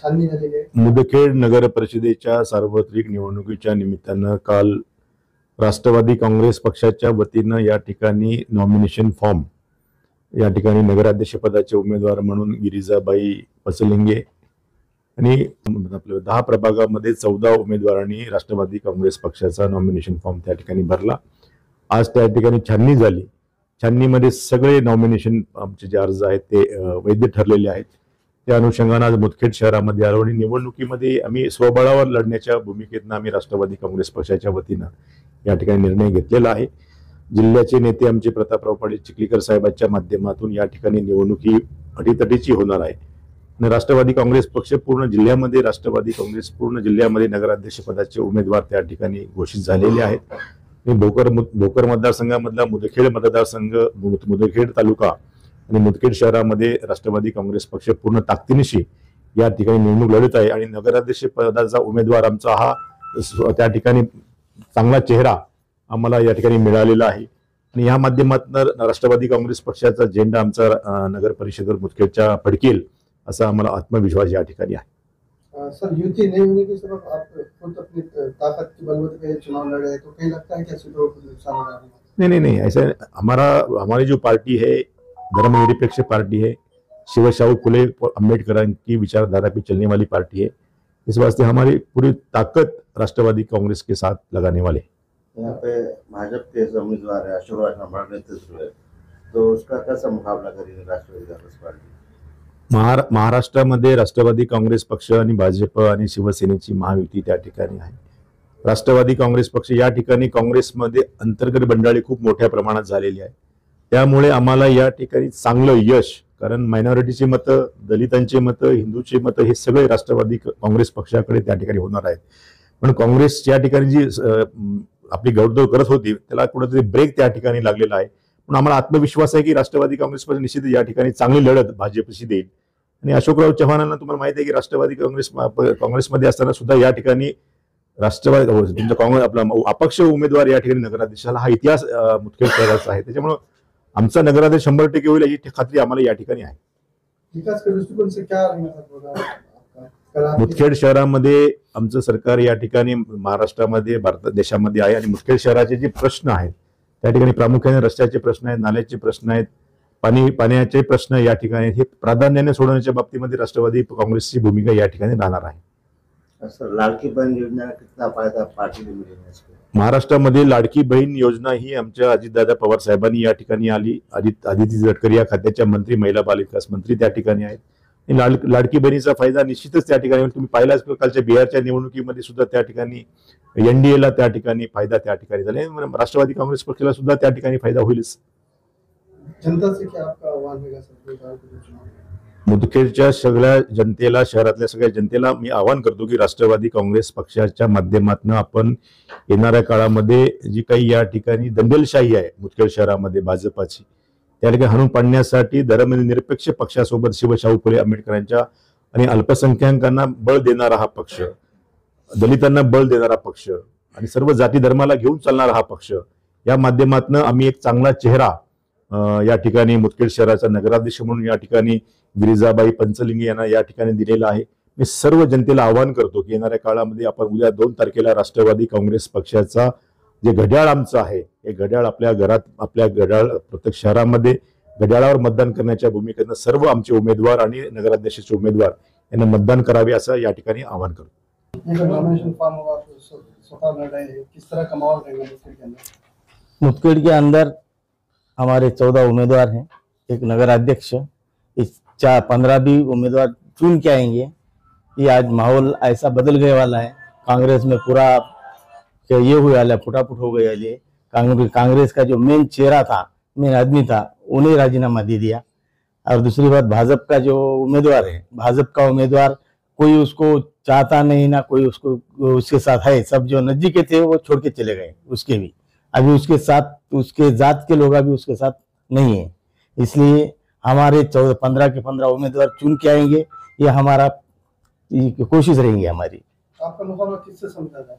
छाननी झालेली आहे. मुदखेड नगर परिषदेच्या सार्वत्रिक निवडणुकीच्या निमित्तानं काल राष्ट्रवादी काँग्रेस पक्षाच्या वतीनं या ठिकाणी नॉमिनेशन फॉर्म या ठिकाणी नगराध्यक्ष पदाचे उमेदवार म्हणून गिरिजाबाई पचलिंगे आणि आपल्या 10 प्रभागामध्ये 14 उमेदवारांनी राष्ट्रवादी काँग्रेस पक्षाचा नॉमिनेशन फॉर्म त्या ठिकाणी भरला. आज त्या ठिकाणी छाननी झाली. छाननीमध्ये सगळे नॉमिनेशन आमचे जे अर्ज आहेत ते वैध ठरलेले आहेत. त्या अनुषंगाने आज मुदखेड शहरामध्ये आलो आणि निवडणुकीमध्ये आम्ही स्वबळावर लढण्याच्या भूमिकेतनं आम्ही राष्ट्रवादी काँग्रेस पक्षाच्या वतीनं या ठिकाणी निर्णय घेतलेला आहे. जिल्ह्याचे नेते आमचे प्रतापराव पाटील चिखलीकर साहेबांच्या माध्यमातून या ठिकाणी निवडणुकी अटीतटीची होणार आहे आणि राष्ट्रवादी काँग्रेस पक्ष पूर्ण जिल्ह्यामध्ये नगराध्यक्ष पदाचे उमेदवार त्या ठिकाणी घोषित झालेले आहेत. भोकर मतदारसंघामधला मुदखेड तालुका आणि मुदखेड शहरामध्ये राष्ट्रवादी काँग्रेस पक्ष पूर्ण ताकदीनिशी या ठिकाणी निवडणूक लढत आहे आणि नगराध्यक्ष पदाचा उमेदवार आमचा हा त्या ठिकाणी चांगला चेहरा आम्हाला या ठिकाणी मिळालेला आहे आणि या माध्यमातून राष्ट्रवादी काँग्रेस पक्षाचा झेंडा आमचा नगर परिषदेवर मुदखेडच्या फडकेल असा आम्हाला आत्मविश्वास या ठिकाणी आहे. सर, युति नहीं होने के सबब आप खुद अपनी ताकत की बलबूते पे चुनाव लड़ रहे हैं, तो कहीं लगता है कि सीटों को नुकसान हो रहा है? नहीं, ऐसा हमारी जो पार्टी है धर्मनिरपेक्ष पार्टी है, शिवशाहू फुले अम्बेडकर की विचारधारा पे चलने वाली पार्टी है. इस वास्ते हमारी पूरी ताकत राष्ट्रवादी कांग्रेस के साथ लगाने वाले. यहाँ पे भाजपा के उम्मीदवार है अशोक राज नेतृत्व है, तो उसका कैसा मुकाबला करेगी राष्ट्रवादी कांग्रेस पार्टी? महाराष्ट्रामध्ये राष्ट्रवादी काँग्रेस पक्ष आणि भाजप आणि शिवसेनेची महायुती त्या ठिकाणी आहे. राष्ट्रवादी काँग्रेस पक्ष या ठिकाणी काँग्रेसमध्ये अंतर्गत बंडाळी खूप मोठ्या प्रमाणात झालेली आहे. त्यामुळे आम्हाला या ठिकाणी चांगलं यश, कारण मायनॉरिटीची मतं, दलितांची मतं, हिंदूची मतं हे सगळे राष्ट्रवादी काँग्रेस पक्षाकडे त्या ठिकाणी होणार आहेत. पण काँग्रेस या ठिकाणी जी आपली गौरव करत होती त्याला कुठेतरी ब्रेक त्या ठिकाणी लागलेला आहे. पण आम्हाला आत्मविश्वास आहे की राष्ट्रवादी काँग्रेस पक्ष निश्चित या ठिकाणी चांगली लढत भाजपशी देईल आणि अशोकराव चव्हाणांना तुम्हाला माहिती आहे की राष्ट्रवादी काँग्रेसमध्ये असताना सुद्धा या ठिकाणी राष्ट्रवादी तुमचा काँग्रेस आपला अपक्ष उमेदवार या ठिकाणी नगराध्यक्षाला हा इतिहास मुदखेड शहराचा आहे. त्याच्यामुळे आमचा नगराध्यक्ष 100% होईल याची खात्री आम्हाला या ठिकाणी आहे. विकास के दृष्टिकोन से क्या मुदखेड शहरामध्ये आमचं सरकार या ठिकाणी महाराष्ट्रामध्ये देशामध्ये आहे आणि मुदखेड शहराचे जे प्रश्न आहेत त्या ठिकाणी प्रामुख्याने रस्त्याचे प्रश्न आहेत, नाल्याचे प्रश्न आहेत, पाण्याचे प्रश्न या ठिकाणी हे प्राधान्याने सोडवण्याच्या बाबतीमध्ये राष्ट्रवादी काँग्रेसची भूमिका या ठिकाणी राहणार आहे. लाडकी बहन योजना का कितना फायदा पार्टी को मिलेगा? महाराष्ट्रामध्ये लाडकी बहीण योजना ही आमच्या अजितदादा पवार साहेबांनी या ठिकाणी आली. आदिती तटकरे या खात्याच्या मंत्री, महिला बाल विकास मंत्री त्या ठिकाणी आहेत. लाडकी बहिणीचा फायदा निश्चितच त्या ठिकाणी तुम्ही पाहिलाच कालच्या बिहारच्या निवडणुकीमध्ये सुद्धा त्या ठिकाणी एनडीएला त्या ठिकाणी फायदा त्या ठिकाणी झाला. राष्ट्रवादी काँग्रेस पक्षाला सुद्धा त्या ठिकाणी फायदा होईलच. जनता से क्या आपका आह्वान होगा सर? मुदखेडच्या सगळ्या जनतेला, शहरातल्या सगळ्या जनतेला मी आवाहन करतो की राष्ट्रवादी काँग्रेस पक्षाच्या माध्यमातून आपण येणाऱ्या काळामध्ये जी काही या ठिकाणी दंगलशाही आहे मुदखेड शहरामध्ये भाजपाची त्या ठिकाणी हाणून पाडण्यासाठी धर्मनिरपेक्ष पक्षासोबत शिवशाहू फुले आंबेडकरांच्या आणि अल्पसंख्याकांना बळ देणारा हा पक्ष, दलितांना बळ देणारा पक्ष आणि सर्व जाती धर्माला घेऊन चालणारा हा पक्ष या माध्यमातून आम्ही एक चांगला चेहरा या ठिकाणी मुदखेड शहराचा नगराध्यक्ष म्हणून या ठिकाणी गिरिजाबाई पचलिंगे यांना या ठिकाणी दिलेला आहे. मी सर्व जनतेला आवाहन करतो की येणाऱ्या काळामध्ये आपण उद्या 2 तारखेला राष्ट्रवादी काँग्रेस पक्षाचा जे घड्याळ आमचं आहे हे घड्याळ आपल्या घरात, आपल्या घड्याळ प्रत्येक शहरामध्ये घड्याळावर मतदान करण्याच्या भूमिकेनं सर्व आमचे उमेदवार आणि नगराध्यक्षाचे उमेदवार यांना मतदान करावे असं या ठिकाणी आवाहन करतो. मुदखेड के अंदर हमारे 14 उम्मीदवार हैं, एक नगराध्यक्ष, इस 15 भी उम्मीदवार चुन के आएंगे. ये आज माहौल ऐसा बदल गए वाला है. कांग्रेस में पूरा ये हुआ वाला फुटाफुट हो गया है. कांग्रेस का जो मेन चेहरा था, मेन आदमी था, उन्हें राजीनामा दे दिया. और दूसरी बात, भाजपा का जो उम्मीदवार है, भाजपा का उम्मीदवार कोई उसको चाहता नहीं ना कोई उसको उसके साथ है. सब जो नजदीक थे वो छोड़ के चले गए. उसके भी अभी उसके साथ उसके जात के लोग अभी उसके साथ नहीं है. इसलिए हमारे 15 के 15 उम्मीदवार चुन के आएंगे. ये हमारा कोशिश रहेंगी हमारी. आपका मुकाबला किससे समझा जाए?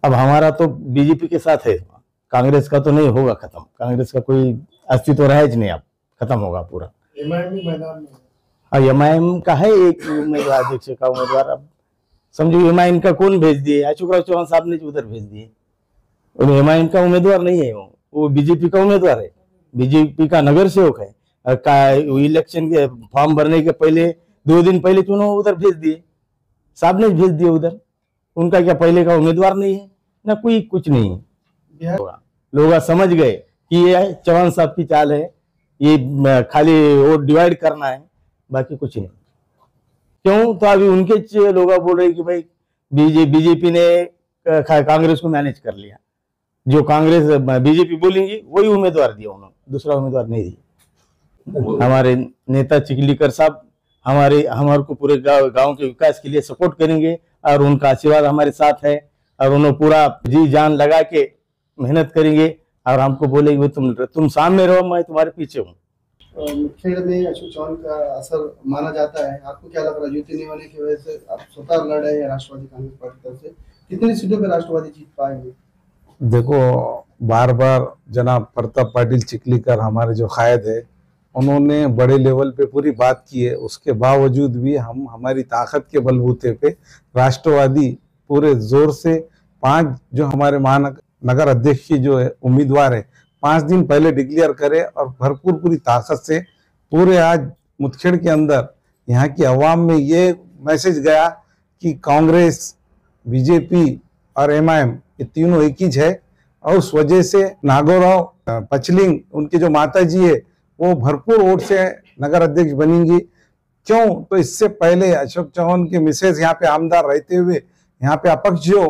अब हमारा तो बीजेपी के साथ है. कांग्रेस का तो नहीं होगा खत्म. कांग्रेस का कोई अस्तित्व रहा ही नहीं, अब खत्म होगा पूरा. मैदान में और एमआईएम का है एक उम्मीदवार, अध्यक्ष का उम्मीदवार। अब समझो एमआईएम का कौन भेज दिए, अशोक चौहान साहब ने उधर भेज दिए। एमआईएम का उम्मीदवार नहीं है, वो बीजेपी का उम्मीदवार है, बीजेपी का नगर सेवक है। इलेक्शन के फॉर्म भरने के पहले 2 दिन पहले चुनाव उधर भेज दिए, साहब ने भेज दिए उधर। उनका क्या पहले का उम्मीदवार नहीं है ना, कोई कुछ नहीं है। लोग समझ गए कि ये चौहान साहब की चाल है, ये खाली वोट डिवाइड करना है, बाकी कुछ नहीं। क्यों? तो अभी उनके लोग बोल रहे कि भाई बीजेपी ने कांग्रेस को मैनेज कर लिया। जो कांग्रेस बीजेपी बोलेंगी वही उम्मीदवार दिया उन्होंने, दूसरा उम्मीदवार नहीं दिया। हमारे नेता चिखलीकर साहब हमारे को पूरे गांव के विकास के लिए सपोर्ट करेंगे और उनका आशीर्वाद हमारे साथ है। और उन्होंने पूरा जी जान लगा के मेहनत करेंगे और हमको बोलेंगे तुम सामने रहो, मैं तुम्हारे पीछे हूँ। मुठभेड़ में अशोक चौहान का असर माना जाता है। आपको क्या लग रहा है, युति नहीं होने की वजह से आप स्वतः लड़ रहे हैं राष्ट्रवादी कांग्रेस पार्टी तरफ से, कितनी सीटों पे राष्ट्रवादी जीत पाएंगे? देखो, बार बार जनाब प्रताप पाटिल चिखलीकर हमारे जो कायद है, उन्होंने बड़े लेवल पे पूरी बात की है। उसके बावजूद भी हम हमारी ताकत के बलबूते पे राष्ट्रवादी पूरे जोर से 5 जो हमारे महानगर अध्यक्ष की जो है उम्मीदवार है 5 दिन पहले डिक्लेयर करे और भरपूर पूरी ताकत से पूरे आज मुठभेड़ के अंदर यहाँ की आवाम में ये मैसेज गया कि कांग्रेस, बीजेपी और एमआईएम ये तीनों एक ही है। और उस वजह से नागोराव पचलिंग उनके जो माता जी है वो भरपूर वोट से नगर अध्यक्ष बनेंगी। क्यों? तो इससे पहले अशोक चौहान के मिसेज यहाँ पे आमदार रहते हुए यहाँ पे अपक्ष जो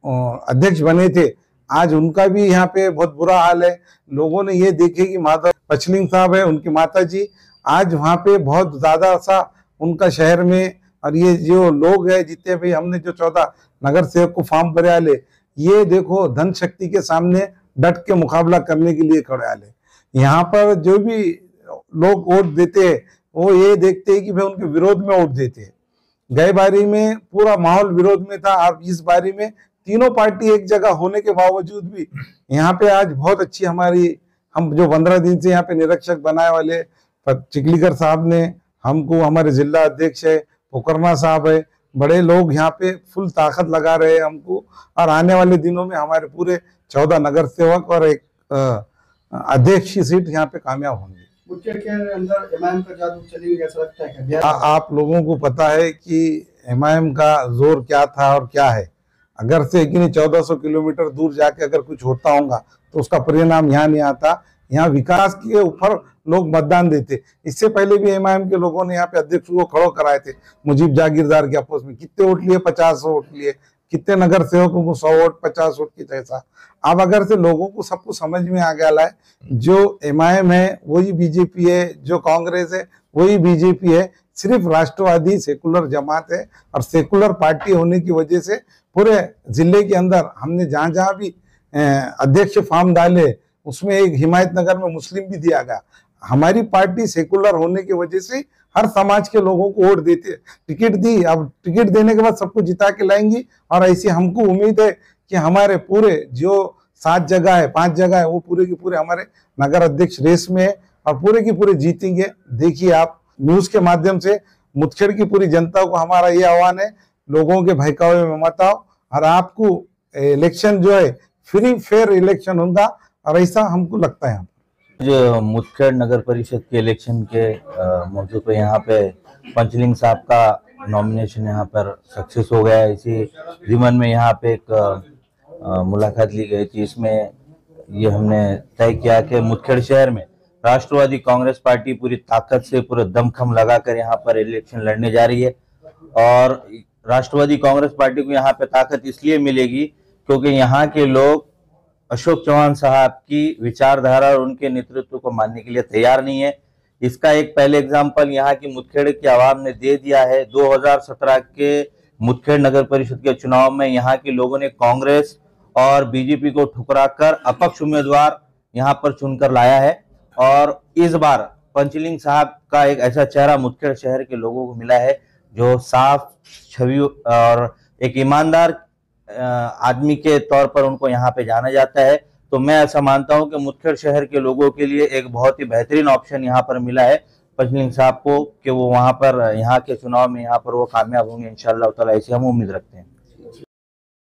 अध्यक्ष बने थे, आज उनका भी यहाँ पे बहुत बुरा हाल है। लोगों ने ये देखे कि माता पचलिंग साहब है, उनकी माता जी आज वहाँ पे बहुत ज्यादा सा उनका शहर में, और ये जो लोग है जितने भी हमने जो 14 नगर सेवक को फॉर्म भरे आले, ये देखो धन शक्ति के सामने डट के मुकाबला करने के लिए खड़े आले। यहाँ पर जो भी लोग वोट देते हैं वो ये देखते हैं कि भाई उनके विरोध में वोट देते हैं। गए बारी में पूरा माहौल विरोध में था, अब इस बारी में तीनों पार्टी एक जगह होने के बावजूद भी यहाँ पे आज बहुत अच्छी हमारी, हम जो 15 दिन से यहाँ पे निरीक्षक बनाए वाले चिखलीकर साहब ने हमको, हमारे जिला अध्यक्ष है पोकरना साहब है, बड़े लोग यहाँ पे फुल ताकत लगा रहे हैं हमको। और आने वाले दिनों में हमारे पूरे 14 नगर सेवक और एक अध्यक्ष की सीट यहाँ पे कामयाब होंगी। मुठभेड़ के अंदर एमआईएम का जादू चलेंगे ऐसा लगता है क्या? आप लोगों को पता है कि एमआईएम का जोर क्या था और क्या है। अगर से कि 1400 किलोमीटर दूर जाके अगर कुछ होता होगा तो उसका परिणाम यहाँ नहीं आता। यहाँ विकास के ऊपर लोग मतदान देते। इससे पहले भी एमआईएम के लोगों ने यहाँ पे अध्यक्ष को खड़ो कराए थे, मुजीब जागीरदार के आपस में कितने वोट लिए, 50 वोट लिए, कितने नगर सेवकों को 100 वोट 50 वोट की जैसा। अब अगर से लोगों को सबको समझ में आ गया है, जो एमआईएम है वही बीजेपी है, जो कांग्रेस है वही बीजेपी है, सिर्फ राष्ट्रवादी सेकुलर जमात है। और सेकुलर पार्टी होने की वजह से पूरे जिले के अंदर हमने जहां जहां भी अध्यक्ष फॉर्म डाले उसमें एक हिमायत नगर में मुस्लिम भी दिया गया। हमारी पार्टी सेकुलर होने की वजह से हर समाज के लोगों को वोट देते, टिकट दी। अब टिकट देने के बाद सबको जिता के लाएंगी। और ऐसी हमको उम्मीद है कि हमारे पूरे जो 7 जगह है, 5 जगह है, वो पूरे की पूरे हमारे नगर अध्यक्ष रेस में है और पूरे की पूरे जीतेंगे। देखिए, आप न्यूज के माध्यम से मुठभेड़ की पूरी जनता को हमारा ये आह्वान है, लोगों के बहकावे में मत आओ और आपको इलेक्शन जो है फ्री फेयर इलेक्शन होगा, और ऐसा हमको लगता है। जो मुठभेड़ नगर परिषद के इलेक्शन के मौजूद पे यहाँ पे पंचलिंग साहब का नॉमिनेशन यहाँ पर सक्सेस हो गया है। इसी जिमन में यहाँ पे एक मुलाकात ली गई थी। इसमें ये हमने तय किया कि मुठभेड़ शहर में राष्ट्रवादी कांग्रेस पार्टी पूरी ताकत से, पूरे दमखम लगाकर यहाँ पर इलेक्शन लड़ने जा रही है। और राष्ट्रवादी कांग्रेस पार्टी को यहाँ पे ताकत इसलिए मिलेगी क्योंकि यहाँ के लोग अशोक चौहान साहब की विचारधारा और उनके नेतृत्व को मानने के लिए तैयार नहीं है। इसका एक पहले एग्जाम्पल यहाँ की मुठभेड़ की आवाम ने दे दिया है। 2017 के मुठभेड़ नगर परिषद के चुनाव में यहाँ के लोगों ने कांग्रेस और बीजेपी को ठुकराकर अपक्ष उम्मीदवार यहाँ पर चुनकर लाया है। और इस बार पंचलिंग साहब का एक ऐसा चेहरा मुठभेड़ शहर के लोगों को मिला है जो साफ छवि और एक ईमानदार आदमी के तौर पर उनको यहाँ पे जाना जाता है। तो मैं ऐसा मानता हूँ कि मुठभेड़ शहर के लोगों के लिए एक बहुत ही बेहतरीन ऑप्शन यहाँ पर मिला है पंचलिंग साहब को कि वो वहाँ पर यहाँ के चुनाव में यहाँ पर वो कामयाब होंगे इंशाअल्लाह ताला, ऐसी हम उम्मीद रखते हैं।